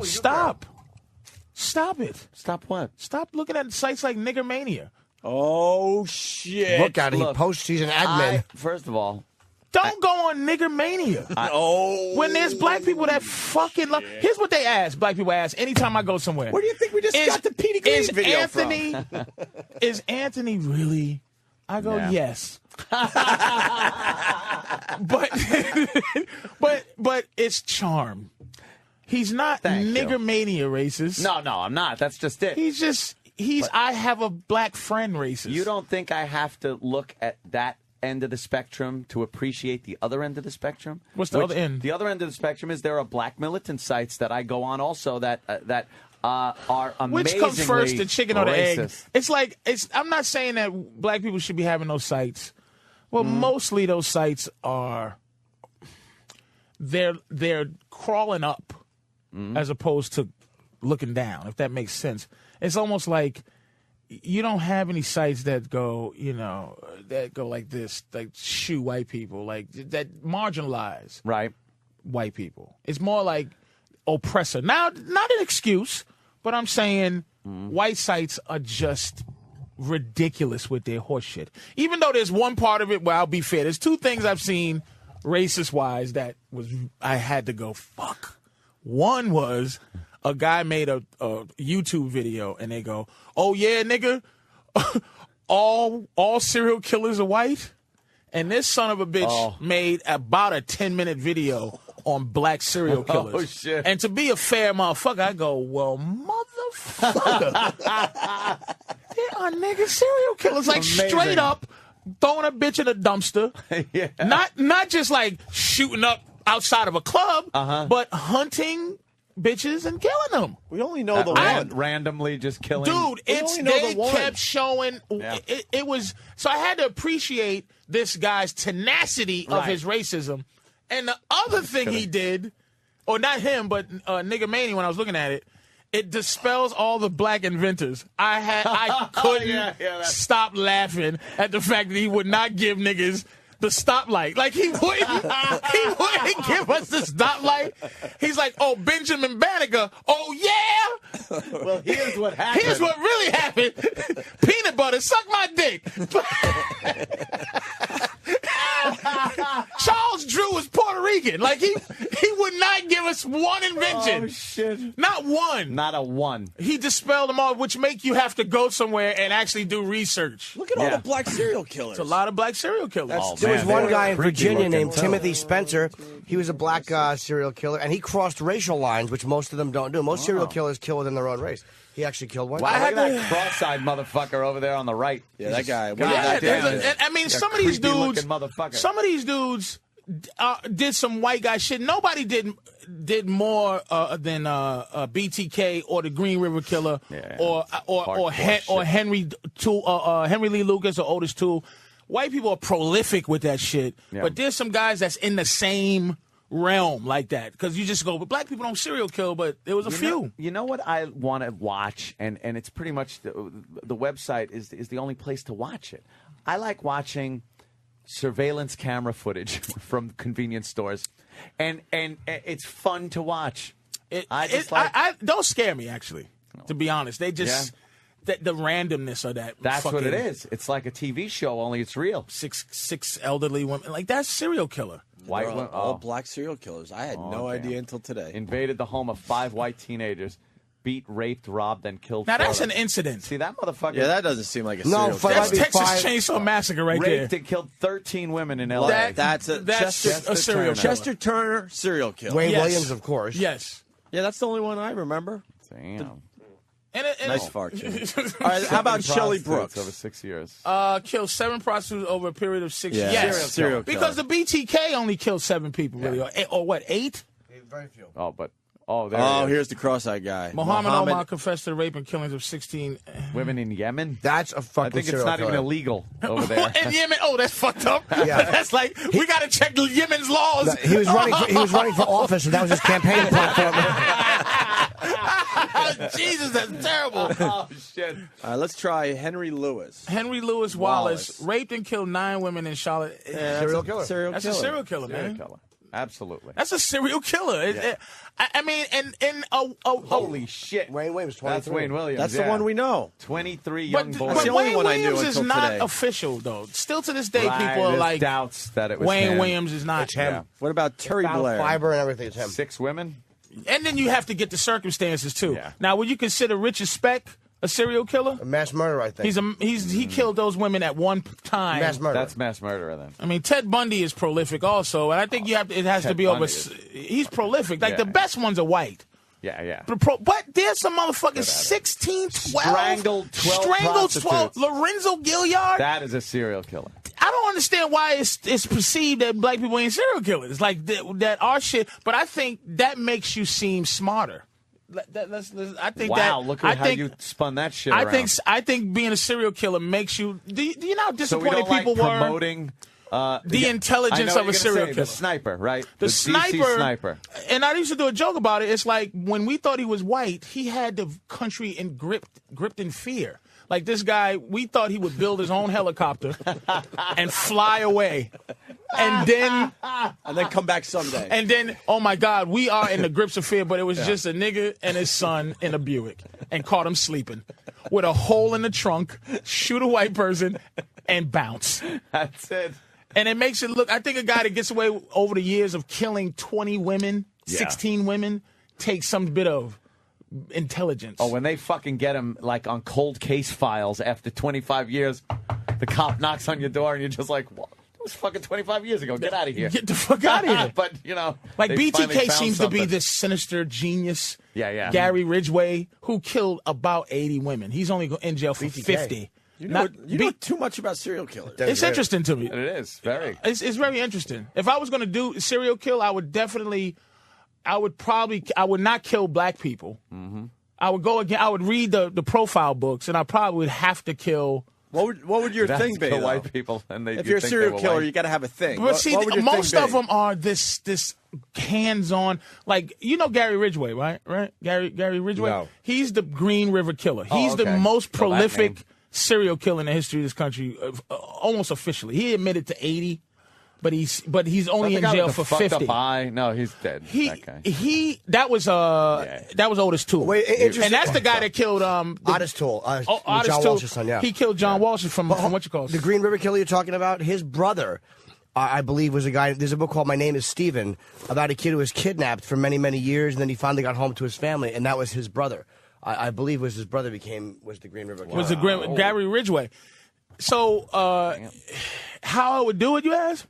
Stop. Stop it. Stop what? Stop looking at sites like Niggermania. Oh, shit. Look at it. He posts. He's an admin. First of all, don't go on Niggermania. When there's black people that fucking love. Here's what they ask. Black people ask anytime I go somewhere. Where do you think we just got the Petey Green video from? Is Anthony really? I go, yes. but it's charm. He's not Niggermania racist. No, I'm not. That's just it. I have a black friend racist. You don't think I have to look at that end of the spectrum to appreciate the other end of the spectrum? What's the other end? The other end of the spectrum is there are black militant sites that I go on also that are amazingly Which comes first, the chicken or the egg? racist. I'm not saying that black people should be having those sites. Well, mostly those sites are they're crawling up as opposed to looking down, if that makes sense. It's almost like you don't have any sites that go, that go like this, like shoe white people, like that marginalize white people. It's more like oppressor. Now, not an excuse, but I'm saying white sites are just ridiculous with their horse shit. Even though there's one part of it where I'll be fair. There's two things I've seen racist-wise that I had to go, fuck. One was a guy made a YouTube video and they go, oh yeah, nigga, all serial killers are white? And this son of a bitch made about a 10-minute video on black serial killers. Oh, shit. And to be a fair motherfucker, I go, well, motherfucker. There are nigga serial killers, like straight up throwing a bitch in a dumpster. Yeah. Not just like shooting up outside of a club, but hunting bitches and killing them. We only know the one. Randomly just killing. Dude, they kept showing. Yeah. It was, so I had to appreciate this guy's tenacity of his racism. And the other thing he did, or not him, but Niggermania, when I was looking at it, it dispels all the black inventors. I couldn't stop laughing at the fact that he would not give niggas the stoplight. Like, he wouldn't give us the stoplight. He's like, oh, Benjamin Banneker. Oh, yeah. Well, here's what happened. Here's what really happened. Peanut butter, suck my dick. Charles Drew was Puerto Rican. Like, he would not give us one invention. Oh, shit. Not one. Not a one. He dispelled them all, which make you have to go somewhere and actually do research. Look at all the black serial killers. It's a lot of black serial killers. There was one guy in Virginia named Timothy Spencer. He was a black serial killer, and he crossed racial lines, which most of them don't do. Most serial killers kill within their own race. He actually killed one. Wow, look at that cross-eyed motherfucker over there on the right. Yeah, that guy. I mean, some of these dudes did some white guy shit. Nobody did more than BTK or the Green River Killer or Henry Lee Lucas or Otis Toole. White people are prolific with that shit, but there's some guys that's in the same realm like that, because you just go, but black people don't serial kill, but there was a few. You know what I want to watch, and it's pretty much the website is the only place to watch it. I like watching surveillance camera footage from convenience stores, and it's fun to watch. Don't scare me, actually, to be honest. They just the randomness of that. That's what it is. It's like a TV show, only it's real. Six elderly women, like, that's serial killer. White all black serial killers. I had no idea until today. Invaded the home of 5 white teenagers, beat, raped, robbed, then killed. Now that's an incident. See that motherfucker? Yeah, that doesn't seem like a serial killer. That's Texas Chainsaw Massacre right there. Raped and killed 13 women in L.A. That's a serial killer. Chester Turner, serial killer. Wayne Williams, of course. Yes. Yeah, that's the only one I remember. Damn. Nice fart, Jimmy. All right, how about Shelley Brooks? Over 6 years. Killed 7 prostitutes over a period of 6 years. Yes, serial killer. Because the BTK only killed 7 people, really. Or what, 8? Very few. Here's the cross-eyed guy. Muhammad Omar confessed to the rape and killings of 16 women in Yemen. That's a fucking. I think it's not even illegal over there. In Yemen, that's fucked up. Yeah. That's like, we got to check Yemen's laws. He was running for office, and that was his campaign platform. Jesus, that's terrible. Oh, shit. All right, let's try Henry Lewis. Henry Lewis Wallace raped and killed 9 women in Charlotte. Serial killer. That's a serial killer, man. Absolutely. That's a serial killer. I mean, Holy shit. Wayne Williams, 23. That's Wayne Williams. That's the one we know. 23 young boys. That's the only Wayne one I knew Williams is until not today. official, though. Still to this day, Right, people are there's like, doubts that it was Wayne him. Williams is not. It's him. Yeah. What about Terry Blair? Fiber and everything. It's him. 6 women? And then you have to get the circumstances, too. Yeah. Now, would you consider Richard Speck a serial killer? A mass murderer, I think. He killed those women at one time. Mass murderer. That's mass murderer then. I mean, Ted Bundy is prolific also, and I think it has to Ted be over. Bundy is- He's prolific. Like Yeah. the best ones are white. Yeah. But there's some motherfuckers 16, 12. Strangled 12 Strangled 12. prostitutes. Lorenzo Gilliard. That is a serial killer. I don't understand why it's perceived that black people ain't serial killers. Like that our shit. But I think that makes you seem smarter. I think Wow, that. look at I how think, you spun that shit I around. think being a serial killer makes you. Do you know how So we disappointed don't like people were? promoting The intelligence I know of what a you're gonna serial say, killer. The sniper, right? The DC sniper. And I used to do a joke about it. It's like when we thought he was white, he had the country gripped in fear. Like this guy, we thought he would build his own helicopter and fly away. And then, come back someday. and then, oh my God, we are in the grips of fear, but it was just a nigga and his son in a Buick and caught him sleeping with a hole in the trunk, shoot a white person, and bounce. That's it. And it makes it look, I think a guy that gets away over the years of killing 20 women, 16 women, takes some bit of intelligence. Oh, when they fucking get him like on cold case files after 25 years, the cop knocks on your door and you're just like, well, it was fucking 25 years ago. Get out of here. Get the fuck out of here. But, you know. Like they finally BTK found seems to be something. this sinister genius. Yeah. Gary Ridgway, who killed about 80 women. He's only in jail for BTK. 50. You know too much about serial killers. It's interesting to me. It is. Very. It's very interesting. If I was going to do serial kill, I would not kill black people. Mm-hmm. I would go again. I would read the profile books, and I probably would have to kill. What would your That's thing be? the though? white people. And If you're a serial killer, you got to have a thing. But see, what would your most thing of be? them are this hands-on. Like Gary Ridgway, right? Gary Ridgway. No. He's the Green River Killer. He's okay. the most Know that name. prolific serial killer in the history of this country, almost officially. He admitted to 80, but he's only in jail for 50. No, he's dead. That guy. That was Otis Toole. Wait, interesting. And that's the guy that killed Otis Toole. Otis John Toole. Walsh's son, yeah. He killed John Walsh from what you call The Green River Killer you're talking about, his brother, I believe, was a guy. There's a book called My Name is Stephen about a kid who was kidnapped for many, many years, and then he finally got home to his family, and that was his brother. I believe was his brother was the Green River Killer. Was the Gary Ridgway. So, how I would do it, you ask?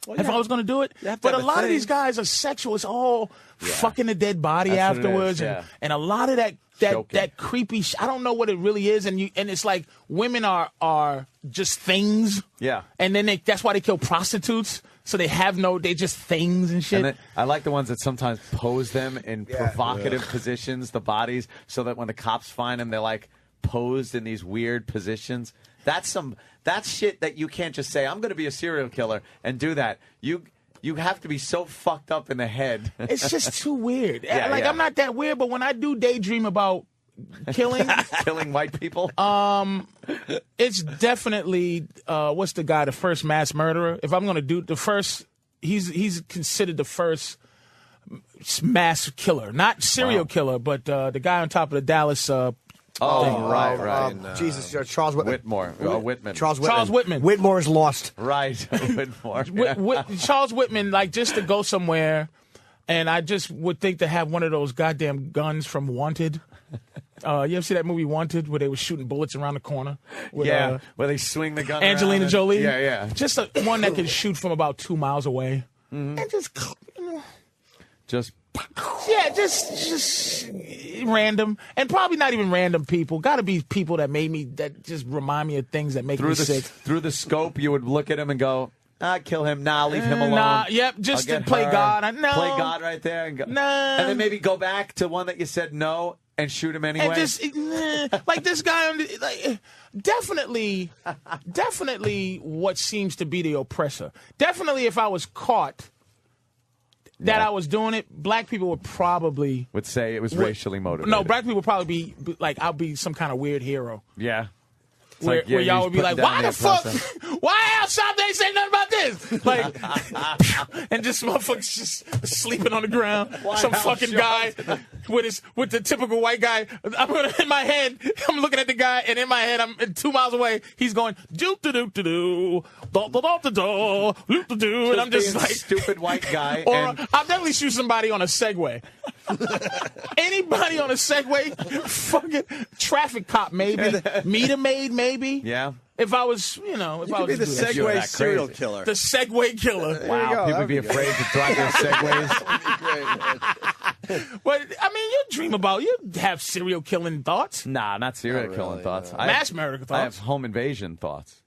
Well, if I was going to do it? have to But a have a lot of thing. these guys are sexual. It's all fucking the dead body That's what it afterwards. is, yeah. And a lot of that Choking. creepy I don't know what it really is. And it's like women are just things. Yeah. And then that's why they kill prostitutes. So they just things and shit. And then, I like the ones that sometimes pose them in provocative positions, the bodies, so that when the cops find them, they're like posed in these weird positions. That's shit that you can't just say, I'm going to be a serial killer and do that. You have to be so fucked up in the head. It's just too weird. Yeah, yeah. I'm not that weird, but when I do daydream about killing, Killing white people? it's definitely what's the guy, the first mass murderer? If I'm going to do the first, he's considered the first mass killer, not serial killer, but the guy on top of the Dallas. Right. Jesus, Charles Whitman. Whitman. Charles Whitman. Charles Whitman. Whitmore is lost. Right. Whitmore. Charles Whitman, like just to go somewhere, and I just would think to have one of those goddamn guns from Wanted. You ever see that movie Wanted, where they were shooting bullets around the corner? With, where they swing the gun Angelina around Jolie. Yeah. Just one that can shoot from about 2 miles away, and just random, and probably not even random people. Got to be people that just remind me of things that make me sick. Through the scope, you would look at him and go, kill him. Nah, leave him alone. Just I'll to get play her. God. Play God right there. And go. Nah. And then maybe go back to one that you said no and shoot him anyway. And just like this guy, definitely what seems to be the oppressor. Definitely, if I was caught that I was doing it, black people would probably say it was racially motivated. No, black people would probably be like, I'll be some kind of weird hero. Yeah. where like, yeah, y'all he's would be like, putting why down the the fuck? process. Why Al Sharpton ain't say nothing about this? Like, and just motherfuckers just sleeping on the ground. Some fucking guy with the typical white guy. In my head, I'm looking at the guy, and in my head, I'm 2 miles away. He's going do do do do do do do do do do, and I'm just like stupid white guy. Or and I'll definitely shoot somebody on a Segway. Anybody on a Segway, fucking traffic cop, maybe meter maid, maybe. yeah. If I was, if I could was be the to do that. You're Segway that serial crazy. killer. The Segway killer. There you Wow, go. people That'd be be afraid to drive their Segways. Great. But I mean, you dream about, you have serial killing thoughts, Nah, not serial Not killing really, thoughts. no. mass murder I have thoughts home invasion thoughts.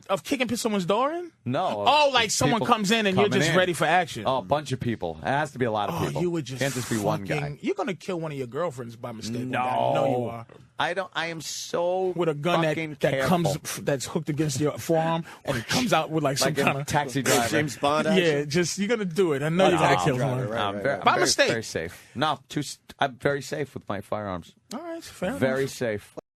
of kicking someone's door in. No. Oh, like someone people comes in and you're coming just in. ready for action. Oh, a bunch of people. It has to be a lot of Oh, people. you would just Can't just be one guy. You're gonna kill one of your girlfriends by mistake. No, No, you are. I don't. I am so With a gun fucking that careful. comes that's hooked against your forearm and it comes out with like some like kind in of Taxi Driver. James Bond. yeah. action? Just you're gonna do it. I know you're gonna Taxi kill Driver, someone. right. I'm very, By very, mistake. very safe. No, I'm very safe with my firearms. All right, fair enough. Very safe.